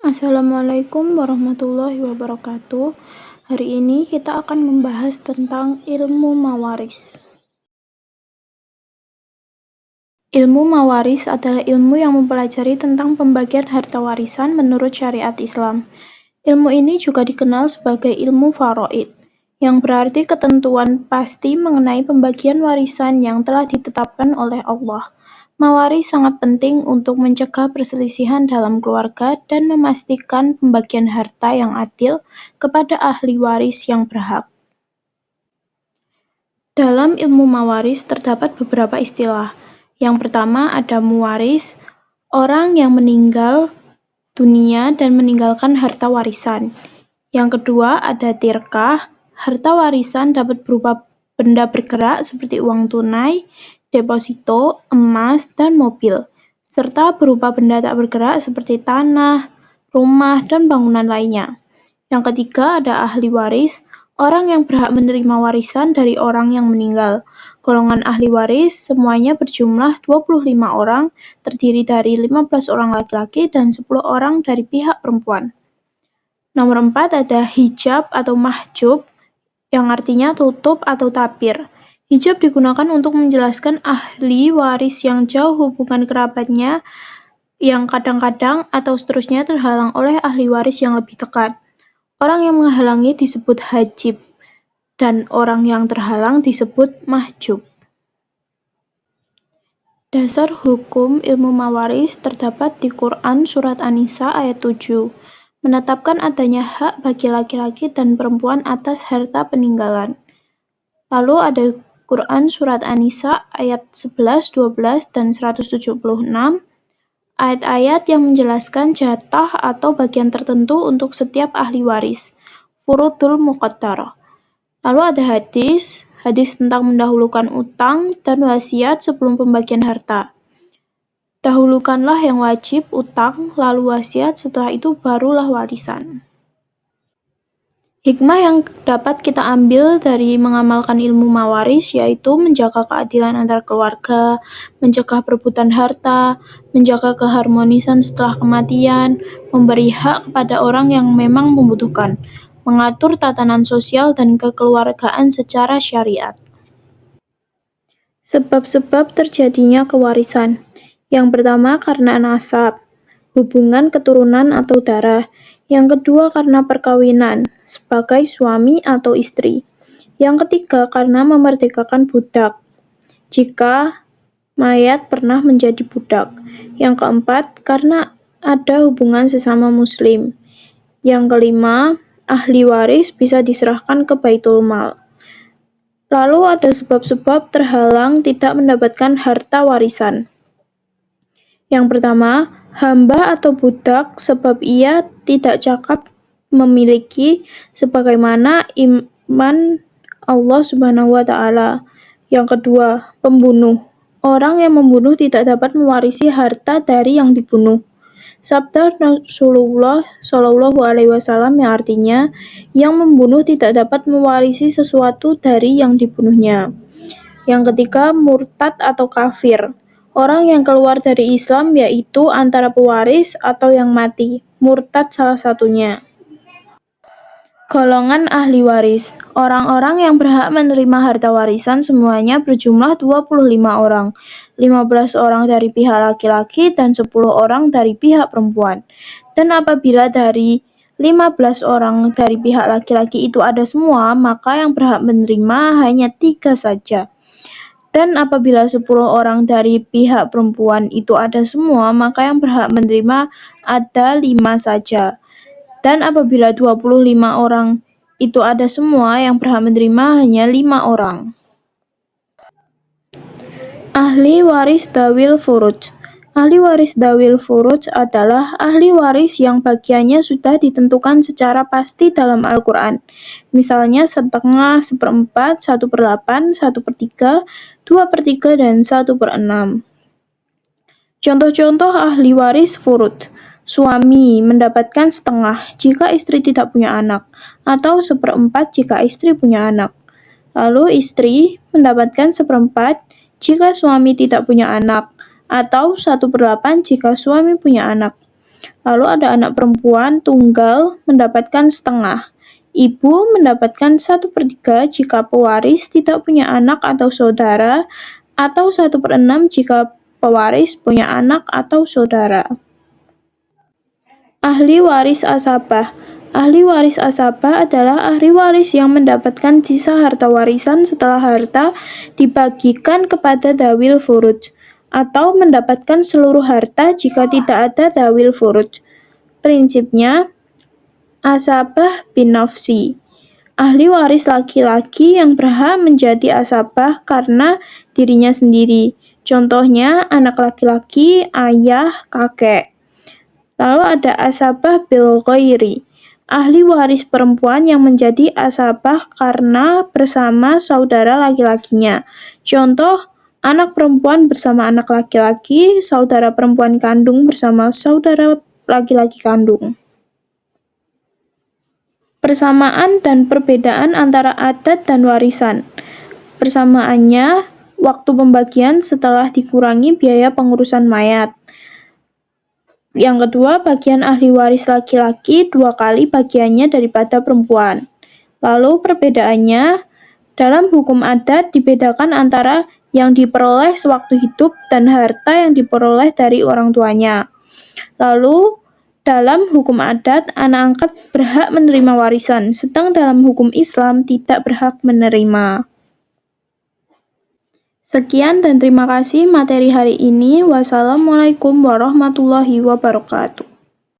Assalamualaikum warahmatullahi wabarakatuh. Hari ini kita akan membahas tentang ilmu mawaris. Ilmu mawaris adalah ilmu yang mempelajari tentang pembagian harta warisan menurut syariat Islam. Ilmu ini juga dikenal sebagai ilmu faraid, yang berarti ketentuan pasti mengenai pembagian warisan yang telah ditetapkan oleh Allah. Mawaris sangat penting untuk mencegah perselisihan dalam keluarga dan memastikan pembagian harta yang adil kepada ahli waris yang berhak. Dalam ilmu mawaris terdapat beberapa istilah. Yang pertama ada muwaris, orang yang meninggal dunia dan meninggalkan harta warisan. Yang kedua ada tirkah, harta warisan dapat berupa benda bergerak seperti uang tunai, deposito, emas, dan mobil, serta berupa benda tak bergerak seperti tanah, rumah, dan bangunan lainnya. Yang ketiga ada ahli waris, orang yang berhak menerima warisan dari orang yang meninggal. Golongan ahli waris semuanya berjumlah 25 orang, terdiri dari 15 orang laki-laki dan 10 orang dari pihak perempuan. Nomor 4 ada hijab atau mahjub, yang artinya tutup atau tapir. Hijab digunakan untuk menjelaskan ahli waris yang jauh hubungan kerabatnya, yang kadang-kadang atau seterusnya terhalang oleh ahli waris yang lebih dekat. Orang yang menghalangi disebut hajib, dan orang yang terhalang disebut mahjub. Dasar hukum ilmu mawaris terdapat di Quran Surat An-Nisa ayat 7, menetapkan adanya hak bagi laki-laki dan perempuan atas harta peninggalan. Lalu ada Quran Surat An-Nisa ayat 11, 12, dan 176, ayat-ayat yang menjelaskan jatah atau bagian tertentu untuk setiap ahli waris, furudul muqaddarah. Lalu ada hadis tentang mendahulukan utang dan wasiat sebelum pembagian harta. Dahulukanlah yang wajib, utang, lalu wasiat, setelah itu barulah warisan. Hikmah yang dapat kita ambil dari mengamalkan ilmu mawaris yaitu menjaga keadilan antar keluarga, mencegah perebutan harta, menjaga keharmonisan setelah kematian, memberi hak kepada orang yang memang membutuhkan, mengatur tatanan sosial dan kekeluargaan secara syariat. Sebab-sebab terjadinya kewarisan. Yang pertama karena nasab, hubungan keturunan atau darah. Yang kedua karena perkawinan, sebagai suami atau istri. Yang ketiga karena memerdekakan budak, jika mayat pernah menjadi budak. Yang keempat karena ada hubungan sesama muslim. Yang kelima, ahli waris bisa diserahkan ke Baitul Mal. Lalu ada sebab-sebab terhalang tidak mendapatkan harta warisan. Yang pertama, hamba atau budak sebab ia tidak cakap memiliki sebagaimana iman Allah Subhanahu wa taala. Yang kedua, pembunuh. Orang yang membunuh tidak dapat mewarisi harta dari yang dibunuh. Sabda Rasulullah Shallallahu Alaihi Wasallam yang artinya, yang membunuh tidak dapat mewarisi sesuatu dari yang dibunuhnya. Yang ketiga, murtad atau kafir. Orang yang keluar dari Islam yaitu antara pewaris atau yang mati. Murtad salah satunya. Golongan ahli waris. Orang-orang yang berhak menerima harta warisan semuanya berjumlah 25 orang. 15 orang dari pihak laki-laki dan 10 orang dari pihak perempuan. Dan apabila dari 15 orang dari pihak laki-laki itu ada semua, maka yang berhak menerima hanya 3 saja. Dan apabila 10 orang dari pihak perempuan itu ada semua, maka yang berhak menerima ada 5 saja. Dan apabila 25 orang itu ada semua, yang berhak menerima hanya 5 orang. Ahli waris dawil furuj. Ahli waris dawil furuj adalah ahli waris yang bagiannya sudah ditentukan secara pasti dalam Al-Quran. Misalnya setengah, seperempat, 1/8, 1/3, 2/3, dan 1/6. Contoh-contoh ahli waris furud. Suami mendapatkan setengah jika istri tidak punya anak, atau 1/4 jika istri punya anak. Lalu istri mendapatkan 1/4 jika suami tidak punya anak, atau 1/8 jika suami punya anak. Lalu ada anak perempuan tunggal mendapatkan setengah. Ibu mendapatkan 1/3 jika pewaris tidak punya anak atau saudara, atau 1/6 jika pewaris punya anak atau saudara. Ahli waris asabah. Ahli waris asabah adalah ahli waris yang mendapatkan sisa harta warisan setelah harta dibagikan kepada dhawil furuj, atau mendapatkan seluruh harta jika tidak ada dhawil furuj. Prinsipnya, asabah bin nafsi. Ahli waris laki-laki yang berhak menjadi asabah karena dirinya sendiri. Contohnya, anak laki-laki, ayah, kakek. Lalu ada asabah bil ghairi. Ahli waris perempuan yang menjadi asabah karena bersama saudara laki-lakinya. Contoh, anak perempuan bersama anak laki-laki, saudara perempuan kandung bersama saudara laki-laki kandung. Persamaan dan perbedaan antara adat dan warisan. Persamaannya, waktu pembagian setelah dikurangi biaya pengurusan mayat. Yang kedua, bagian ahli waris laki-laki 2 kali bagiannya daripada perempuan. Lalu perbedaannya, dalam hukum adat dibedakan antara yang diperoleh sewaktu hidup dan harta yang diperoleh dari orang tuanya. Lalu, dalam hukum adat, anak angkat berhak menerima warisan, sedang dalam hukum Islam tidak berhak menerima. Sekian dan terima kasih materi hari ini. Wassalamualaikum warahmatullahi wabarakatuh.